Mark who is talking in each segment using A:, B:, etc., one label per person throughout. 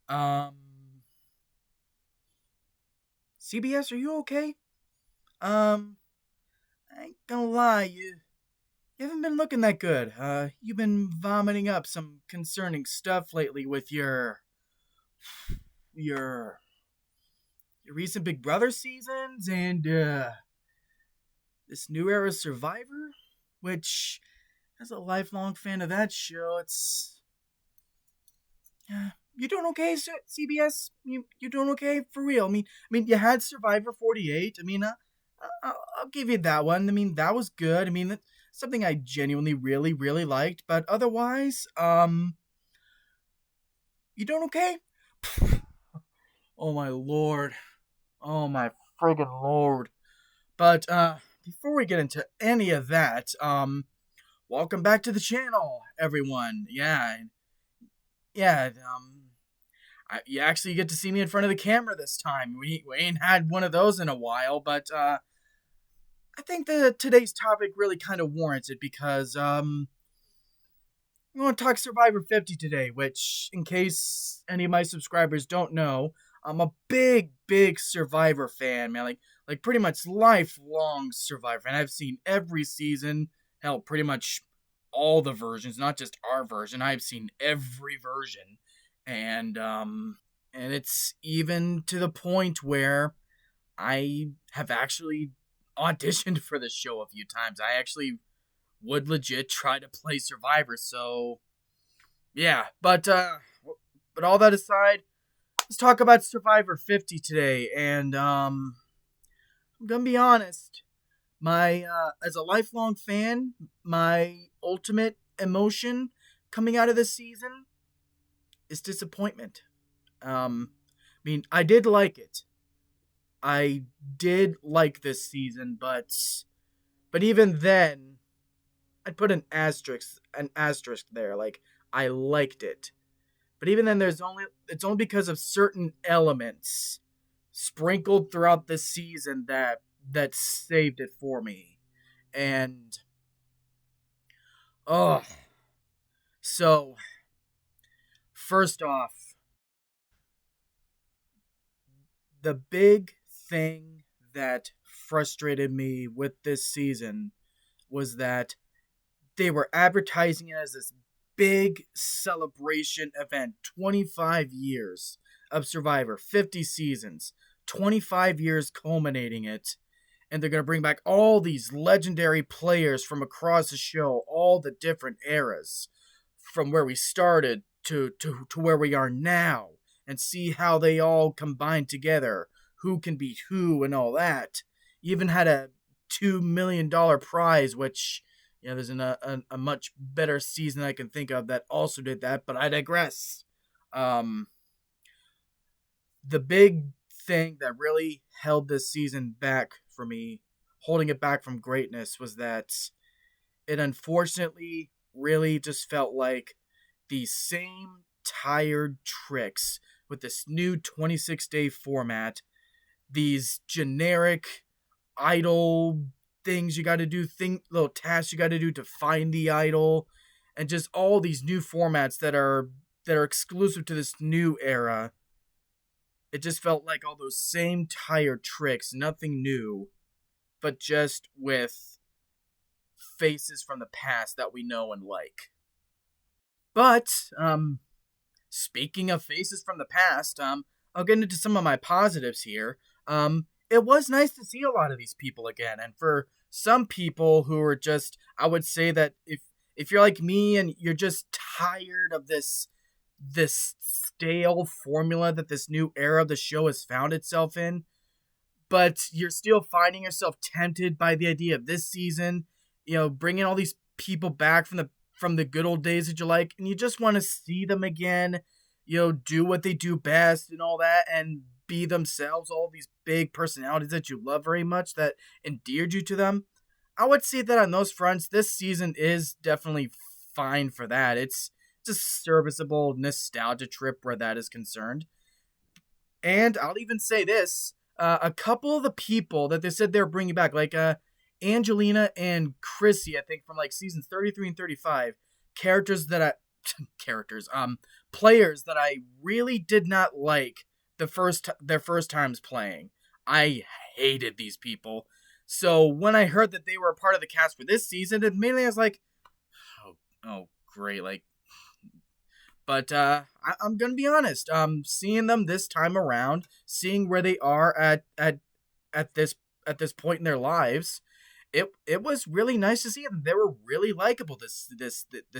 A: Um, CBS, are you okay? Um, I ain't gonna lie, you haven't been looking that good. You've been vomiting up some concerning stuff lately with your your recent Big Brother seasons and this new era Survivor, which as a lifelong fan of that show, it's you doing okay, CBS? You doing okay for real? I mean, you had Survivor 48. I'll give you that one. I mean, that was good. I mean, that's something I genuinely really really liked. But otherwise, you doing okay? Oh my lord. Oh my friggin' lord. But before we get into any of that, welcome back to the channel, everyone. Yeah. You actually get to see me in front of the camera this time. We ain't had one of those in a while, but I think that today's topic really kind of warrants it because we want to talk Survivor 50 today, which, in case any of my subscribers don't know, I'm a big Survivor fan, man. Like pretty much lifelong Survivor fan. I've seen every season, hell, pretty much all the versions, not just our version. I've seen every version, and it's even to the point where I have actually auditioned for the show a few times. I actually would legit try to play Survivor. So yeah, but all that aside, let's talk about Survivor 50 today. And I'm gonna be honest, my as a lifelong fan, my ultimate emotion coming out of this season is disappointment. I did like it. I did like this season, but even then, I'd put an asterisk there. Like I liked it, but even then, it's only because of certain elements sprinkled throughout the season that saved it for me. And oh, so first off, the big thing that frustrated me with this season was that they were advertising it as this big celebration event. 25 years of Survivor, 50 seasons, 25 years culminating it. And they're going to bring back all these legendary players from across the show, all the different eras, from where we started to where we are now, and see how they all combine together, who can beat who, and all that. Even had a $2 million prize, which there's a much better season I can think of that also did that, but I digress. Um, the big thing that really held this season back for me, holding it back from greatness, was that it unfortunately really just felt like the same tired tricks with this new 26-day format, these generic idol things you got to do, little tasks you got to do to find the idol, and just all these new formats that are exclusive to this new era. It just felt like all those same tired tricks, nothing new, but just with faces from the past that we know and like. But speaking of faces from the past, I'll get into some of my positives here. It was nice to see a lot of these people again, and for some people who are just, I would say that if you're like me and you're just tired of this stale formula that this new era of the show has found itself in, but you're still finding yourself tempted by the idea of this season, bringing all these people back from the good old days that you like, and you just want to see them again, do what they do best and all that, and be themselves, all these big personalities that you love very much that endeared you to them. I would say that on those fronts, this season is definitely fine for that. It's just serviceable nostalgia trip where that is concerned. And I'll even say this: a couple of the people that they said they were bringing back, like Angelina and Chrissy, I think from like seasons 33 and 35, characters that characters, players that I really did not like their first times playing. I hated these people. So when I heard that they were a part of the cast for this season, immediately I was like, oh, great, like. But I'm gonna be honest. Seeing them this time around, seeing where they are at this at this point in their lives, it was really nice to see them. They were really likable this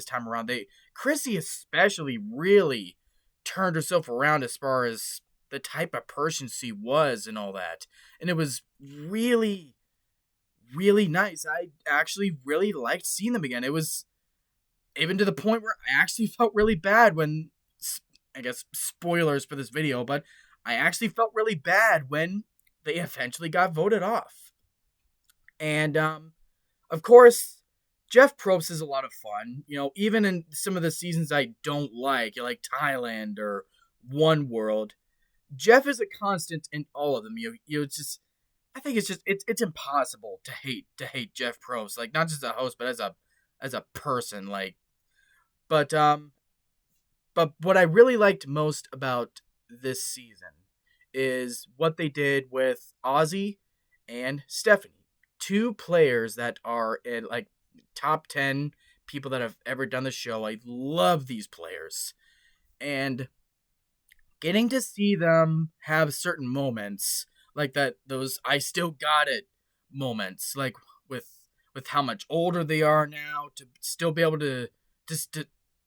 A: time around. Chrissy especially really turned herself around as far as the type of person she was and all that, and it was really nice. I actually really liked seeing them again. It was even to the point where I actually felt really bad when, I guess, spoilers for this video, but I actually felt really bad when they eventually got voted off. And, of course, Jeff Probst is a lot of fun. You know, even in some of the seasons I don't like Thailand or One World, Jeff is a constant in all of them. It's just, I think it's impossible to hate Jeff Probst, like not just as a host, but as a person, like. But but what I really liked most about this season is what they did with Ozzy and Stephanie, two players that are in like top 10 people that have ever done the show. I love these players, and getting to see them have certain moments like that, those I still got it moments, like with how much older they are now, to still be able to just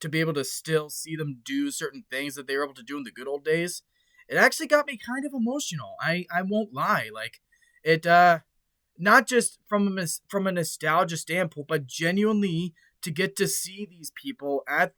A: to be able to still see them do certain things that they were able to do in the good old days. It actually got me kind of emotional. I won't lie. Like it not just from a nostalgia standpoint, but genuinely to get to see these people at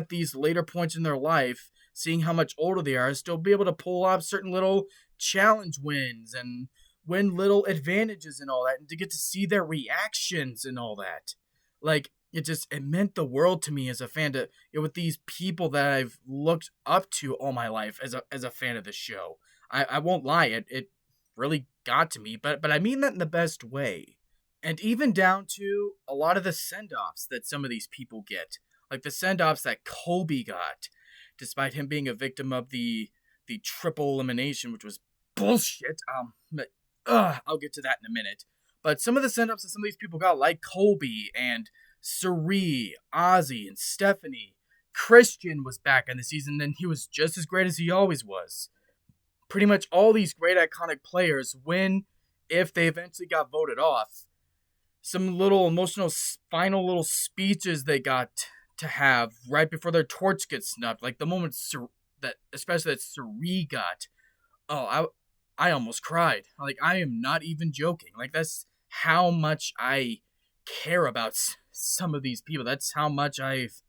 A: these later points in their life, seeing how much older they are, still be able to pull off certain little challenge wins and win little advantages and all that, and to get to see their reactions and all that. Like, it meant the world to me as a fan to, with these people that I've looked up to all my life as a fan of the show. I won't lie, it really got to me, but I mean that in the best way. And even down to a lot of the send-offs that some of these people get. Like the send-offs that Kobe got, despite him being a victim of the triple elimination, which was bullshit. But I'll get to that in a minute. But some of the send-offs that some of these people got, like Colby and Suri, Ozzy, and Stephanie. Christian was back in the season, and he was just as great as he always was. Pretty much all these great iconic players, if they eventually got voted off, some little emotional final little speeches they got to have right before their torch gets snubbed, like the moment especially that Suri got. Oh, I almost cried. Like, I am not even joking. Like, that's how much I care about some of these people. That's how much I've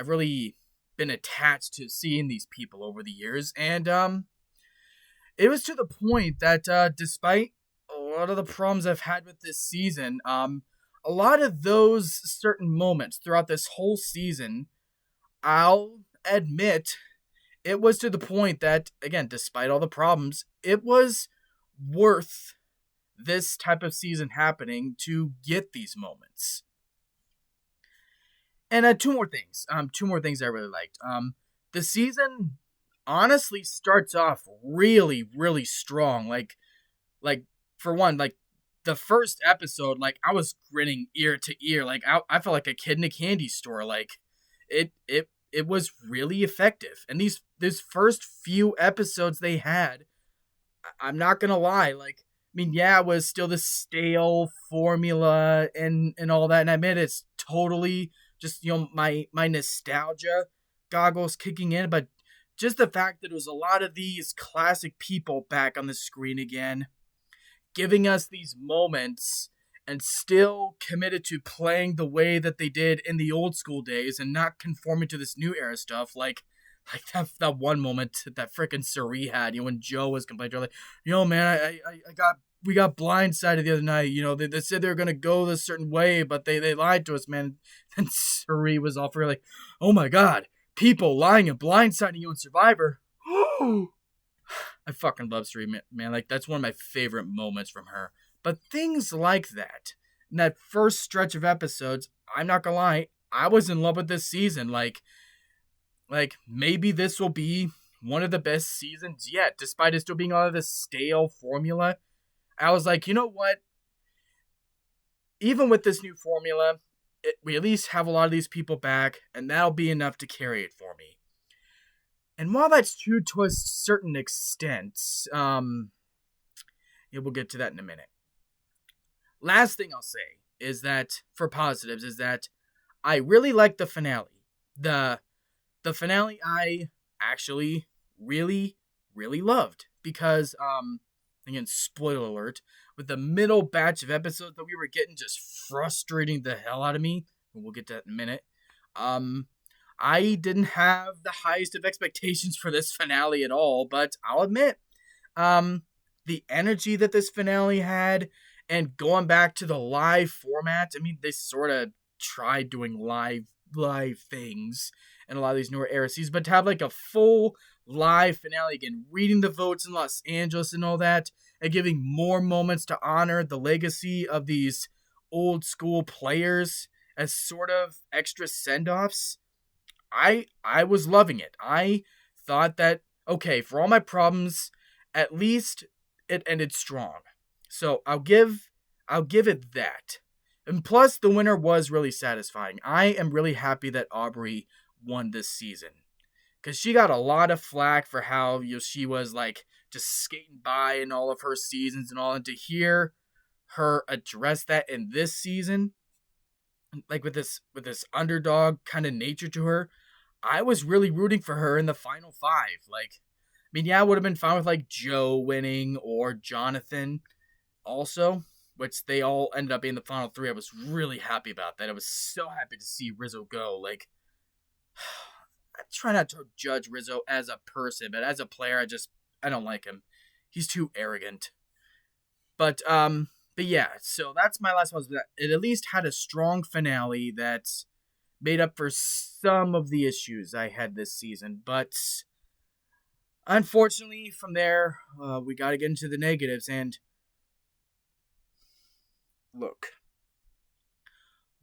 A: really been attached to seeing these people over the years. And it was to the point that despite a lot of the problems I've had with this season, a lot of those certain moments throughout this whole season, I'll admit, it was to the point that, again, despite all the problems, it was worth this type of season happening to get these moments. And two more things I really liked. The season honestly starts off really, really strong. Like for one, like the first episode, like I was grinning ear to ear. Like I felt like a kid in a candy store. Like it was really effective. And these first few episodes they had, I'm not gonna lie, like, I mean, yeah, it was still the stale formula and all that, and I admit it's totally just, my nostalgia goggles kicking in, but just the fact that it was a lot of these classic people back on the screen again, giving us these moments and still committed to playing the way that they did in the old school days and not conforming to this new era stuff, like that one moment that frickin' Suri had, when Joe was complaining, like, man, we got blindsided the other night. They said they were gonna go this certain way, but they lied to us, man. And Suri was all for like, oh my god, people lying and blindsiding you in Survivor. I fucking love Suri, man. Like, that's one of my favorite moments from her. But things like that, in that first stretch of episodes, I'm not gonna lie, I was in love with this season. Like, like, maybe this will be one of the best seasons yet, despite it still being all of this stale formula. I was like, you know what? Even with this new formula, we at least have a lot of these people back, and that'll be enough to carry it for me. And while that's true to a certain extent, yeah, we'll get to that in a minute. Last thing I'll say is that, for positives, is that I really like the finale. The finale I actually really, really loved because, again, spoiler alert, with the middle batch of episodes that we were getting just frustrating the hell out of me, and we'll get to that in a minute, um, I didn't have the highest of expectations for this finale at all, but I'll admit, um, the energy that this finale had, and going back to the live format, I mean, they sort of tried doing live things in a lot of these newer era seasons, but to have like a full live finale again, reading the votes in Los Angeles and all that, and giving more moments to honor the legacy of these old school players as sort of extra send-offs. I was loving it. I thought that, okay, for all my problems, at least it ended strong. So I'll give it that. And plus the winner was really satisfying. I am really happy that Aubrey won this season. Cause she got a lot of flack for how, you know, she was like just skating by in all of her seasons and all, and to hear her address that in this season, like with this underdog kind of nature to her, I was really rooting for her in the final five. Like, I mean, yeah, I would have been fine with like Joe winning or Jonathan also, which they all ended up being the final three. I was really happy about that. I was so happy to see Rizzo go. Like, I try not to judge Rizzo as a person, but as a player, I don't like him. He's too arrogant. But yeah, so that's my last one. It at least had a strong finale that made up for some of the issues I had this season. But unfortunately, from there, we got to get into the negatives. And look,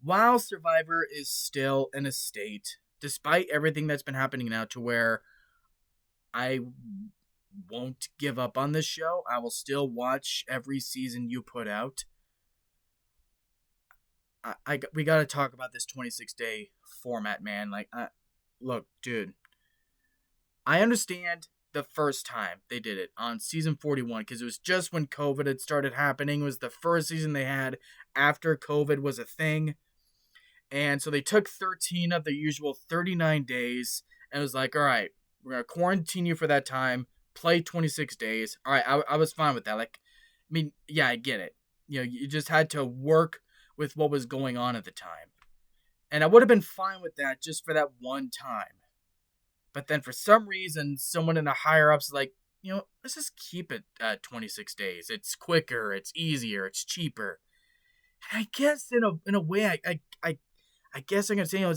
A: while Survivor is still in a state, despite everything that's been happening now, to where I won't give up on this show, I will still watch every season you put out. We got to talk about this 26-day format, man. Like, look, dude, I understand the first time they did it on season 41 because it was just when COVID had started happening. It was the first season they had after COVID was a thing. And so they took 13 of the usual 39 days and was like, all right, we're going to quarantine you for that time, play 26 days. All right, I was fine with that. Like, I mean, yeah, I get it. You know, you just had to work with what was going on at the time. And I would have been fine with that just for that one time. But then for some reason, someone in the higher ups like, you know, let's just keep it at 26 days. It's quicker, it's easier, it's cheaper. And I guess in a way, I guess I'm gonna say, you know,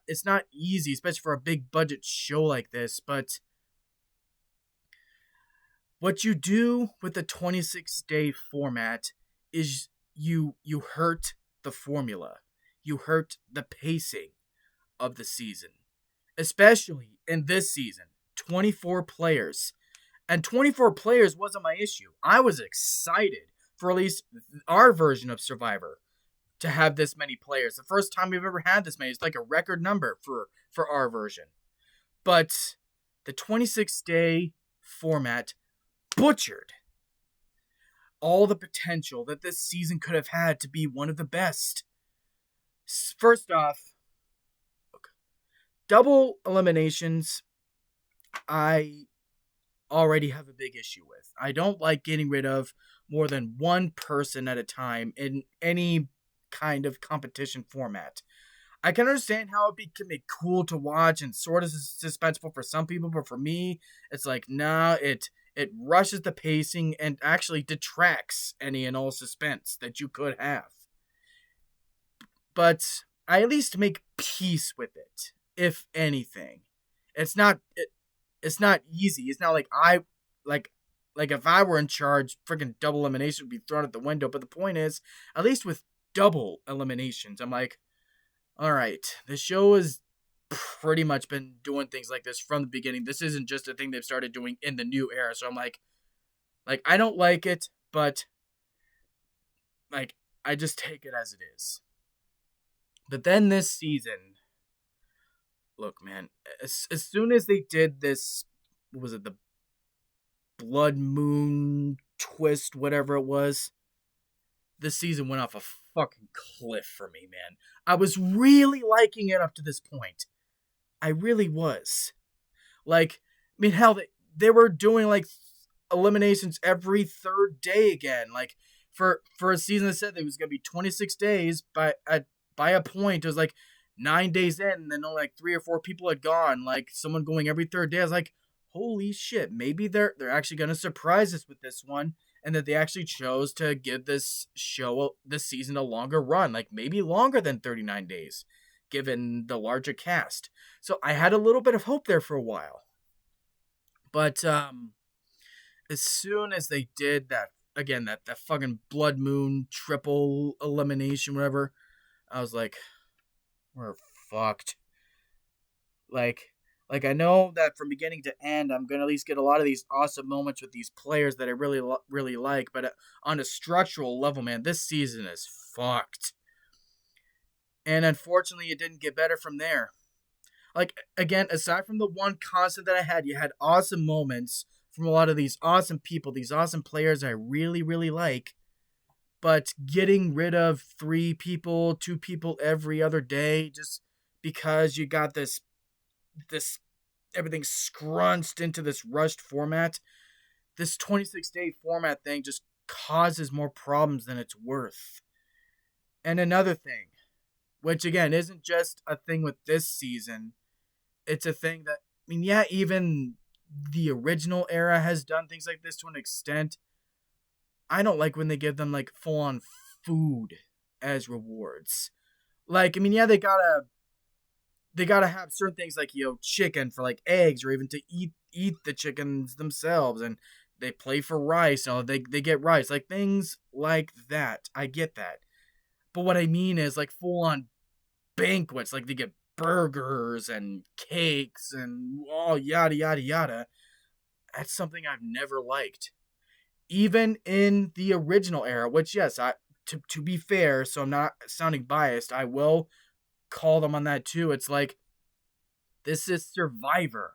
A: it's not easy, especially for a big budget show like this. But what you do with the 26-day format is you hurt the formula, you hurt the pacing of the season, especially in this season. 24 players. And 24 players wasn't my issue. I was excited for at least our version of Survivor to have this many players. The first time we've ever had this many. It's like a record number for our version. But the 26-day format butchered all the potential that this season could have had to be one of the best. First off, double eliminations, I already have a big issue with. I don't like getting rid of more than one person at a time in any kind of competition format. I can understand how it can be cool to watch and sort of suspenseful for some people, but for me, it's like, nah, it rushes the pacing and actually detracts any and all suspense that you could have. But I at least make peace with it, if anything. It's not easy. It's not like like if I were in charge, freaking double elimination would be thrown out the window. But the point is, at least with double eliminations, I'm like, all right, the show is pretty much been doing things like this from the beginning. This isn't just a thing they've started doing in the new era. So I'm like I don't like it, but like I just take it as it is. But then this season, look, man, as soon as they did this, what was it, the blood moon twist, whatever it was, this season went off a fucking cliff for me, man. I was really liking it up to this point. I really was. Like, I mean, hell, they were doing like eliminations every third day again. Like for a season that said it was gonna be 26 days, by a point it was like 9 days in, and then only like 3 or 4 people had gone. Like someone going every third day. I was like, holy shit, maybe they're actually gonna surprise us with this one, and that they actually chose to give this season a longer run, like maybe longer than 39 days, given the larger cast. So I had a little bit of hope there for a while. But as soon as they did that again, that fucking blood moon triple elimination, whatever, I was like, we're fucked. Like, like I know that from beginning to end, I'm gonna at least get a lot of these awesome moments with these players that I really like. But on a structural level, man, this season is fucked. And unfortunately, it didn't get better from there. Like again, aside from the one constant that I had, you had awesome moments from a lot of these awesome people, these awesome players I really like. But getting rid of 3 people, 2 people every other day, just because you got this everything scrunched into this rushed format, this 26-day format thing just causes more problems than it's worth. And another thing, which again isn't just a thing with this season, it's a thing that, I mean, yeah, even the original era has done things like this to an extent. I don't like when they give them like full on food as rewards. Like, I mean, yeah, they gotta have certain things like, chicken for like eggs, or even to eat the chickens themselves, and they play for rice. They get rice, like things like that. I get that, but what I mean is like full on banquets, like they get burgers and cakes and all yada yada yada. That's something I've never liked. Even in the original era, which yes, to be fair, so I'm not sounding biased, I will call them on that too. It's like, this is Survivor,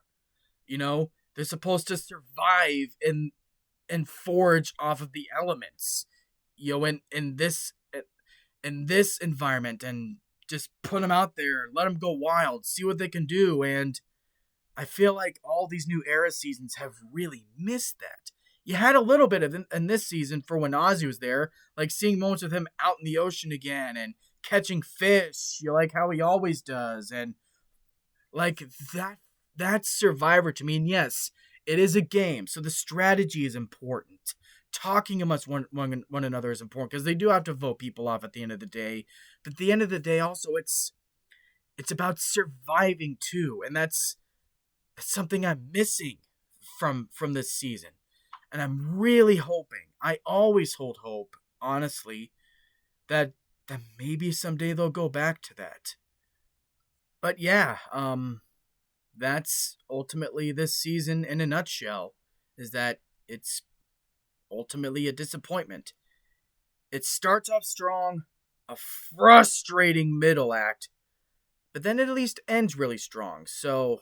A: they're supposed to survive and forge off of the elements, in this environment, and just put them out there, let them go wild, see what they can do. And I feel like all these new era seasons have really missed that. You had a little bit of it in this season for when Ozzy was there, like seeing moments with him out in the ocean again and catching fish, like how he always does, and like that's Survivor to me. And yes, it is a game, so the strategy is important. Talking amongst one another is important, because they do have to vote people off at the end of the day. But at the end of the day, also it's about surviving too, and that's something I'm missing from this season. And I'm really hoping, I always hold hope, honestly, that maybe someday they'll go back to that. But yeah, that's ultimately this season in a nutshell, is that it's ultimately a disappointment. It starts off strong, a frustrating middle act, but then it at least ends really strong. So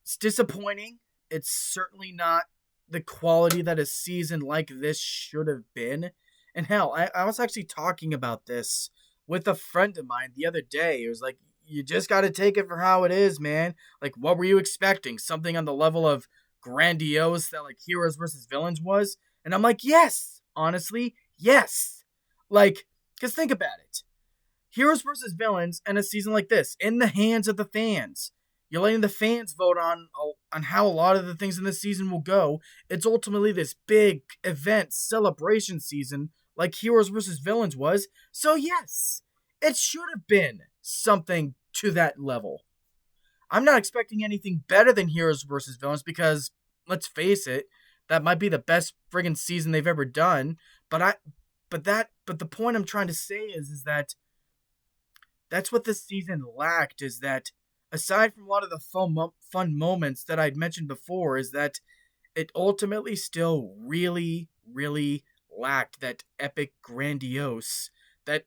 A: it's disappointing. It's certainly not the quality that a season like this should have been. And hell, I was actually talking about this with a friend of mine the other day. It was like, you just got to take it for how it is, man. Like, what were you expecting? Something on the level of grandiose that like Heroes versus Villains was? And I'm like, yes, honestly, yes. Like, because think about it. Heroes versus Villains and a season like this, in the hands of the fans. You're letting the fans vote on how a lot of the things in this season will go. It's ultimately this big event celebration season like Heroes versus Villains was. So yes, it should have been something to that level. I'm not expecting anything better than Heroes versus Villains, because let's face it, that might be the best friggin' season they've ever done. But the point I'm trying to say is that that's what this season lacked, is that aside from a lot of the fun moments that I'd mentioned before, is that it ultimately still really, really lacked that epic, grandiose, that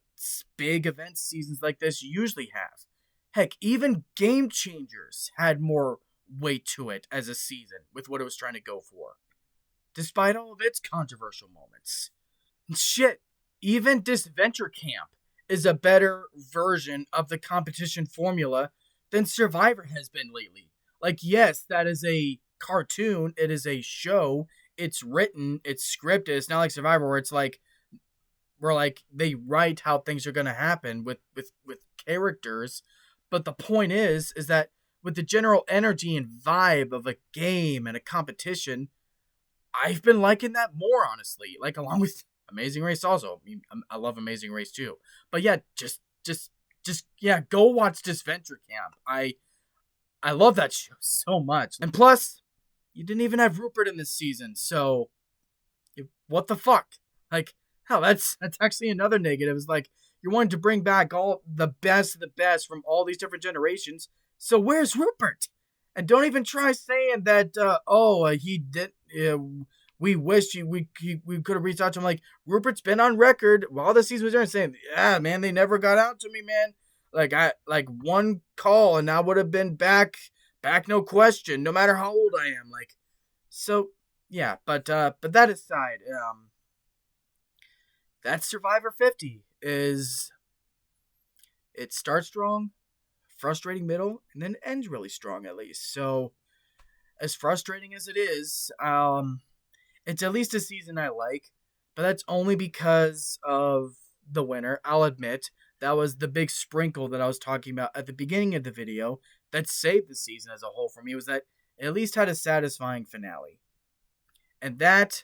A: big event seasons like this usually have. Heck, even Game Changers had more weight to it as a season with what it was trying to go for, despite all of its controversial moments. Shit, even Disventure Camp is a better version of the competition formula than Survivor has been lately. Like, yes, that is a cartoon, it is a show, it's written, it's scripted. It's not like Survivor where it's like where like they write how things are gonna happen with characters. But the point is that with the general energy and vibe of a game and a competition, I've been liking that more, honestly. Like, along with Amazing Race also. I mean, I love Amazing Race too. But yeah, yeah, go watch Disventure Camp. I love that show so much. And plus, you didn't even have Rupert in this season, so what the fuck? Like, hell, that's actually another negative. Is like you're wanting to bring back all the best of the best from all these different generations. So where's Rupert? And don't even try saying that. He did. We wish we could have reached out to him. Like, Rupert's been on record while the season was there saying, "Yeah, man, they never got out to me, man. Like one call and I would have been back, no question, no matter how old I am." Like, so yeah, but that aside, that Survivor 50 is, it starts strong, frustrating middle, and then ends really strong at least. So as frustrating as it is, it's at least a season I like, but that's only because of the winner. I'll admit that was the big sprinkle that I was talking about at the beginning of the video that saved the season as a whole for me, was that it at least had a satisfying finale. And that,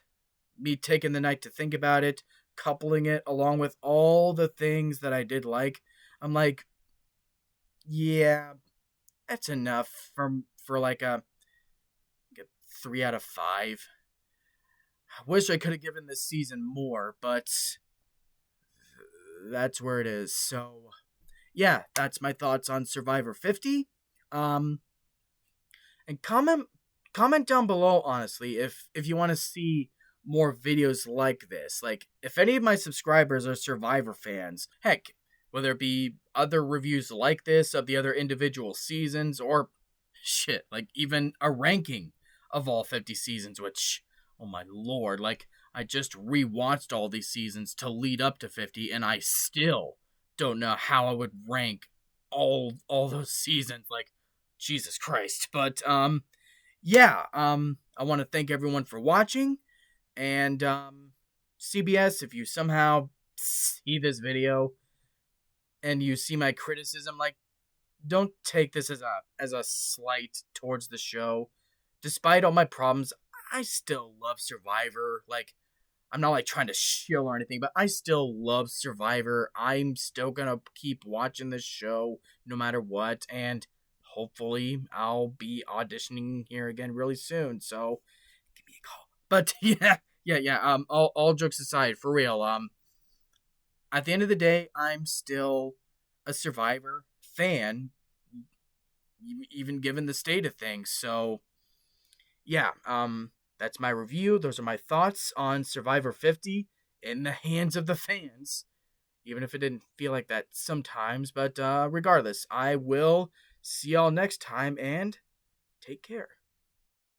A: me taking the night to think about it, coupling it along with all the things that I did like, I'm like, yeah, that's enough for like a 3 out of 5. I wish I could have given this season more, but that's where it is. So, yeah, that's my thoughts on Survivor 50. And comment down below, honestly, if you want to see more videos like this. Like, if any of my subscribers are Survivor fans, heck, whether it be other reviews like this of the other individual seasons, or shit, like even a ranking of all 50 seasons, which, oh my lord, like, I just rewatched all these seasons to lead up to 50, and I still don't know how I would rank all those seasons. Like, Jesus Christ. But yeah, I want to thank everyone for watching, and CBS, if you somehow see this video and you see my criticism, like, don't take this as a slight towards the show. Despite all my problems, I still love Survivor. Like, I'm not like trying to shill or anything, but I still love Survivor. I'm still gonna keep watching this show no matter what, and hopefully I'll be auditioning here again really soon. So give me a call. But yeah. All jokes aside, for real. At the end of the day, I'm still a Survivor fan, even given the state of things. So yeah, that's my review. Those are my thoughts on Survivor 50 in the hands of the fans, even if it didn't feel like that sometimes. But regardless, I will see y'all next time, and take care.